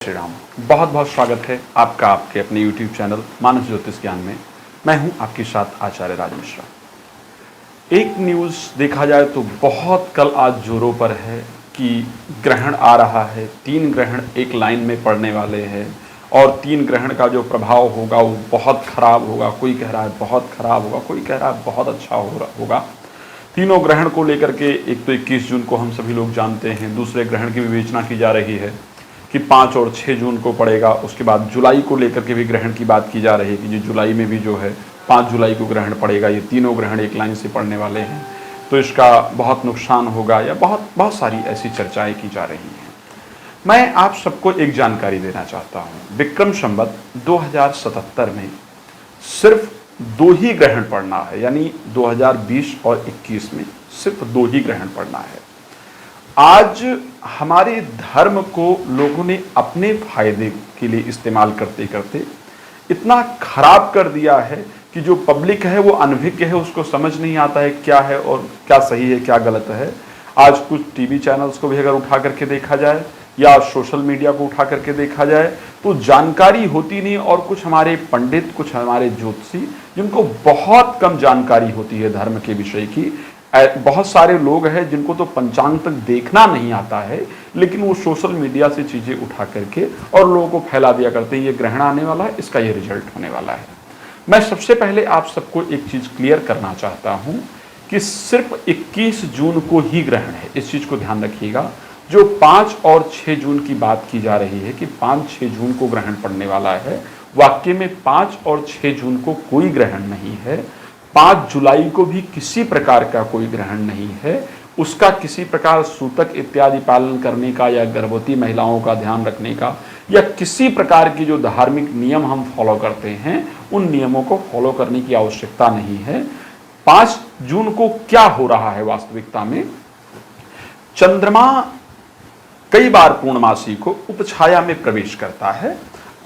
श्री राम। बहुत बहुत स्वागत है आपका आपके अपने YouTube चैनल मानस ज्योतिष ज्ञान में। मैं हूं आपके साथ आचार्य राज मिश्रा। एक न्यूज़ देखा जाए तो बहुत कल आज जोरों पर है कि ग्रहण आ रहा है। 3 ग्रहण एक लाइन में पड़ने वाले हैं और 3 ग्रहण का जो प्रभाव होगा वो बहुत खराब होगा। कोई कह रहा है बहुत खराब होगा, कोई कह रहा है बहुत अच्छा होगा। तीनों ग्रहण को लेकर के एक तो 21 जून को हम सभी लोग जानते हैं, दूसरे ग्रहण की विवेचना की जा रही है कि 5 और 6 जून को पड़ेगा। उसके बाद जुलाई को लेकर के भी ग्रहण की बात की जा रही है कि जो जुलाई में भी जो है 5 जुलाई को ग्रहण पड़ेगा। ये तीनों ग्रहण एक लाइन से पड़ने वाले हैं तो इसका बहुत नुकसान होगा या बहुत सारी ऐसी चर्चाएं की जा रही हैं। मैं आप सबको एक जानकारी देना चाहता हूँ। विक्रम संवत 2077 में सिर्फ 2 ही ग्रहण पड़ना है, यानी 2020 और 21 में सिर्फ 2 ही ग्रहण पड़ना है। आज हमारे धर्म को लोगों ने अपने फायदे के लिए इस्तेमाल करते करते इतना खराब कर दिया है कि जो पब्लिक है वो अनभिज्ञ है, उसको समझ नहीं आता है क्या है और क्या सही है क्या गलत है। आज कुछ टीवी चैनल्स को भी अगर उठा करके देखा जाए या सोशल मीडिया को उठा करके देखा जाए तो जानकारी होती नहीं, और कुछ हमारे पंडित, कुछ हमारे ज्योतिषी जिनको बहुत कम जानकारी होती है धर्म के विषय की। बहुत सारे लोग हैं जिनको तो पंचांग तक देखना नहीं आता है, लेकिन वो सोशल मीडिया से चीज़ें उठा करके और लोगों को फैला दिया करते हैं ये ग्रहण आने वाला है, इसका ये रिजल्ट होने वाला है। मैं सबसे पहले आप सबको एक चीज़ क्लियर करना चाहता हूँ कि सिर्फ 21 जून को ही ग्रहण है। इस चीज़ को ध्यान रखिएगा। जो 5 और 6 जून की बात की जा रही है कि 5-6 जून को ग्रहण पड़ने वाला है, वाकई में 5 और 6 जून को कोई ग्रहण नहीं है। 5 जुलाई को भी किसी प्रकार का कोई ग्रहण नहीं है। उसका किसी प्रकार सूतक इत्यादि पालन करने का या गर्भवती महिलाओं का ध्यान रखने का या किसी प्रकार की जो धार्मिक नियम हम फॉलो करते हैं उन नियमों को फॉलो करने की आवश्यकता नहीं है। 5 जून को क्या हो रहा है वास्तविकता में, चंद्रमा कई बार पूर्णमासी को उपछाया में प्रवेश करता है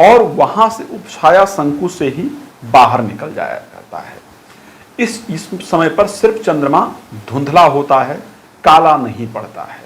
और वहां से उपछाया शंकु से ही बाहर निकल जाया करता है। इस समय पर सिर्फ चंद्रमा धुंधला होता है, काला नहीं पड़ता है।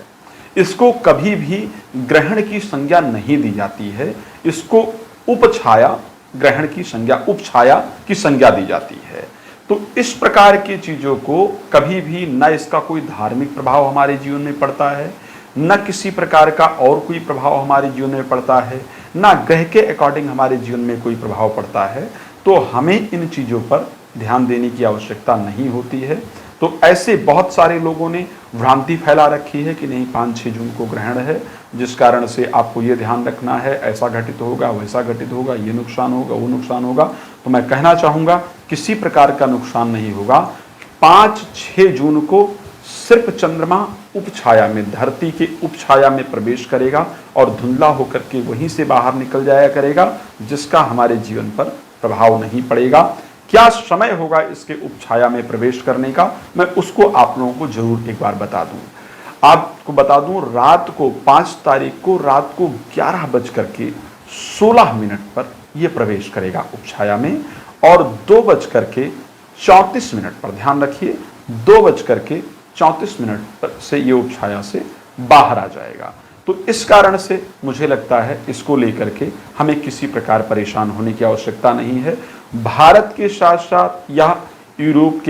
इसको कभी भी ग्रहण की संज्ञा नहीं दी जाती है। इसको उपछाया ग्रहण की संज्ञा, उपछाया की संज्ञा दी जाती है। तो इस प्रकार की चीजों को कभी भी न इसका कोई धार्मिक प्रभाव हमारे जीवन में पड़ता है, न किसी प्रकार का और कोई प्रभाव हमारे जीवन में पड़ता है, न ग्रह के अकॉर्डिंग हमारे जीवन में कोई प्रभाव पड़ता है। तो हमें इन चीज़ों पर ध्यान देने की आवश्यकता नहीं होती है। तो ऐसे बहुत सारे लोगों ने भ्रांति फैला रखी है कि नहीं 5-6 जून को ग्रहण है, जिस कारण से आपको ये ध्यान रखना है, ऐसा घटित होगा, वैसा घटित होगा, ये नुकसान होगा, वो नुकसान होगा। तो मैं कहना चाहूँगा किसी प्रकार का नुकसान नहीं होगा। 5-6 जून को सिर्फ चंद्रमा उपछाया में, धरती के उपछाया में प्रवेश करेगा और धुंधला होकर के वहीं से बाहर निकल जाया करेगा, जिसका हमारे जीवन पर प्रभाव नहीं पड़ेगा। क्या समय होगा इसके उपछाया में प्रवेश करने का, मैं उसको आप लोगों को जरूर एक बार बता दूं। आपको बता दूं, रात को 5 तारीख को रात को 11:16 पर यह प्रवेश करेगा उपछाया में और 2:34 पर, ध्यान रखिए 2:34 पर से ये उपछाया से बाहर आ जाएगा। तो इस कारण से मुझे लगता है इसको लेकर के हमें किसी प्रकार परेशान होने की आवश्यकता नहीं है। भारत के साथ साथ या यूरोप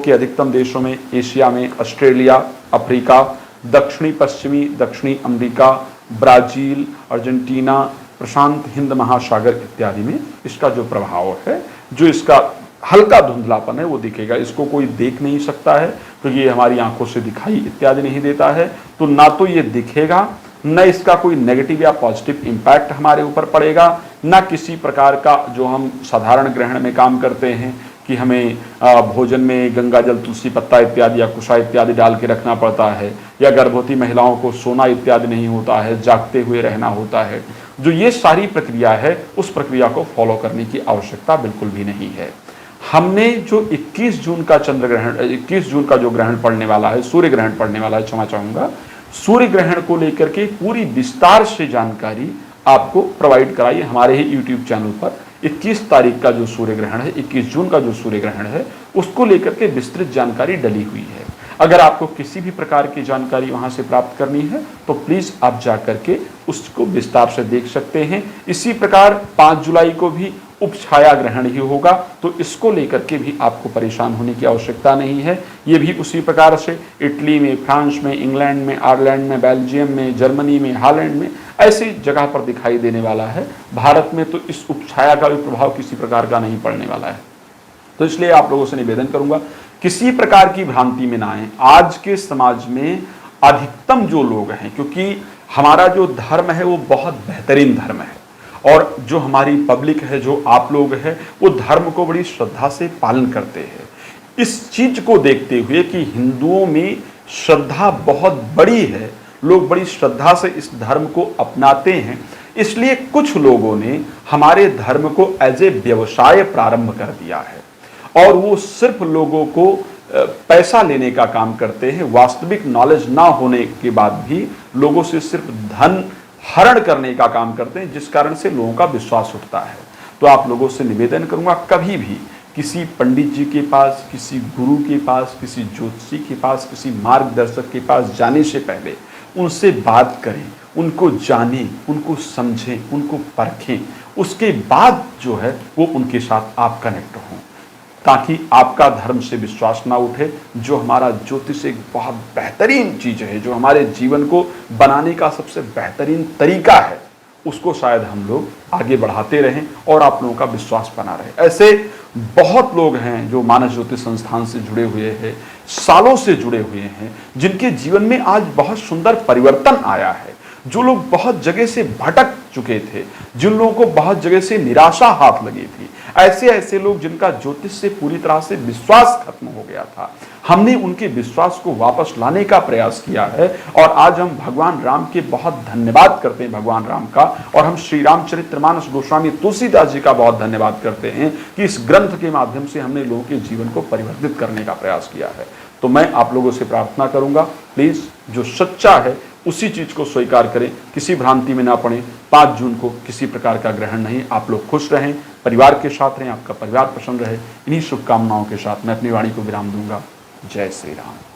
के अधिकतम देशों में, एशिया में, ऑस्ट्रेलिया, अफ्रीका, दक्षिणी पश्चिमी, दक्षिणी अमेरिका, ब्राजील, अर्जेंटीना, प्रशांत हिंद महासागर इत्यादि में इसका जो प्रभाव है, जो इसका हल्का धुंधलापन है वो दिखेगा। इसको कोई देख नहीं सकता है क्योंकि ये हमारी आंखों से दिखाई इत्यादि नहीं देता है। तो ना तो ये दिखेगा, न इसका कोई नेगेटिव या पॉजिटिव इम्पैक्ट हमारे ऊपर पड़ेगा, न किसी प्रकार का जो हम साधारण ग्रहण में काम करते हैं कि हमें भोजन में गंगा जल, तुलसी पत्ता इत्यादि या कुशा इत्यादि डाल के रखना पड़ता है, या गर्भवती महिलाओं को सोना इत्यादि नहीं होता है, जागते हुए रहना होता है। जो ये सारी प्रक्रिया है उस प्रक्रिया को फॉलो करने की आवश्यकता बिल्कुल भी नहीं है। हमने जो 21 जून का चंद्र ग्रहण, 21 जून का जो ग्रहण पड़ने वाला है, सूर्य ग्रहण पड़ने वाला है, क्षमा चाहूँगा, सूर्य ग्रहण को लेकर के पूरी विस्तार से जानकारी आपको प्रोवाइड कराई हमारे ही YouTube चैनल पर। 21 तारीख का जो सूर्य ग्रहण है, 21 जून का जो सूर्य ग्रहण है, उसको लेकर के विस्तृत जानकारी डली हुई है। अगर आपको किसी भी प्रकार की जानकारी वहां से प्राप्त करनी है तो प्लीज आप जाकर के उसको विस्तार से देख सकते हैं। इसी प्रकार 5 जुलाई को भी उपछाया ग्रहण ही होगा, तो इसको लेकर के भी आपको परेशान होने की आवश्यकता नहीं है। ये भी उसी प्रकार से इटली में, फ्रांस में, इंग्लैंड में, आयरलैंड में, बेल्जियम में, जर्मनी में, हॉलैंड में ऐसी जगह पर दिखाई देने वाला है। भारत में तो इस उपछाया का भी प्रभाव किसी प्रकार का नहीं पड़ने वाला है। तो इसलिए आप लोगों से निवेदन करूंगा, किसी प्रकार की भ्रांति में ना आए। आज के समाज में अधिकतम जो लोग हैं, क्योंकि हमारा जो धर्म है वो बहुत बेहतरीन धर्म है, और जो हमारी पब्लिक है, जो आप लोग हैं, वो धर्म को बड़ी श्रद्धा से पालन करते हैं। इस चीज को देखते हुए कि हिंदुओं में श्रद्धा बहुत बड़ी है, लोग बड़ी श्रद्धा से इस धर्म को अपनाते हैं, इसलिए कुछ लोगों ने हमारे धर्म को एज ए व्यवसाय प्रारंभ कर दिया है और वो सिर्फ लोगों को पैसा लेने का काम करते हैं। वास्तविक नॉलेज ना होने के बाद भी लोगों से सिर्फ धन हरण करने का काम करते हैं, जिस कारण से लोगों का विश्वास उठता है। तो आप लोगों से निवेदन करूंगा, कभी भी किसी पंडित जी के पास, किसी गुरु के पास, किसी ज्योतिषी के पास, किसी मार्गदर्शक के पास जाने से पहले उनसे बात करें, उनको जानें, उनको समझें, उनको परखें, उसके बाद जो है वो उनके साथ आप कनेक्ट हों, ताकि आपका धर्म से विश्वास ना उठे। जो हमारा ज्योतिष एक बहुत बेहतरीन चीज है, जो हमारे जीवन को बनाने का सबसे बेहतरीन तरीका है, उसको शायद हम लोग आगे बढ़ाते रहें और आप लोगों का विश्वास बना रहे। ऐसे बहुत लोग हैं जो मानस ज्योतिष संस्थान से जुड़े हुए हैं, सालों से जुड़े हुए हैं, जिनके जीवन में आज बहुत सुंदर परिवर्तन आया है। जो लोग बहुत जगह से भटक चुके थे, जिन लोगों को बहुत जगह से निराशा हाथ लगी थी, ऐसे लोग जिनका ज्योतिष से पूरी तरह से विश्वास खत्म हो गया था, हमने उनके विश्वास को वापस लाने का प्रयास किया है। और आज हम भगवान राम के बहुत धन्यवाद करते हैं, भगवान राम का, और हम श्री रामचरितमानस गोस्वामी तुलसीदास जी का बहुत धन्यवाद करते हैं कि इस ग्रंथ के माध्यम से हमने लोगों के जीवन को परिवर्तित करने का प्रयास किया है। तो मैं आप लोगों से प्रार्थना करूंगा, प्लीज जो सच्चा है उसी चीज को स्वीकार करें, किसी भ्रांति में ना पड़े। 5 जून को किसी प्रकार का ग्रहण नहीं। आप लोग खुश रहें, परिवार के साथ रहें, आपका परिवार प्रसन्न रहे। इन्हीं शुभकामनाओं के साथ मैं अपनी वाणी को विराम दूंगा। जय श्री राम।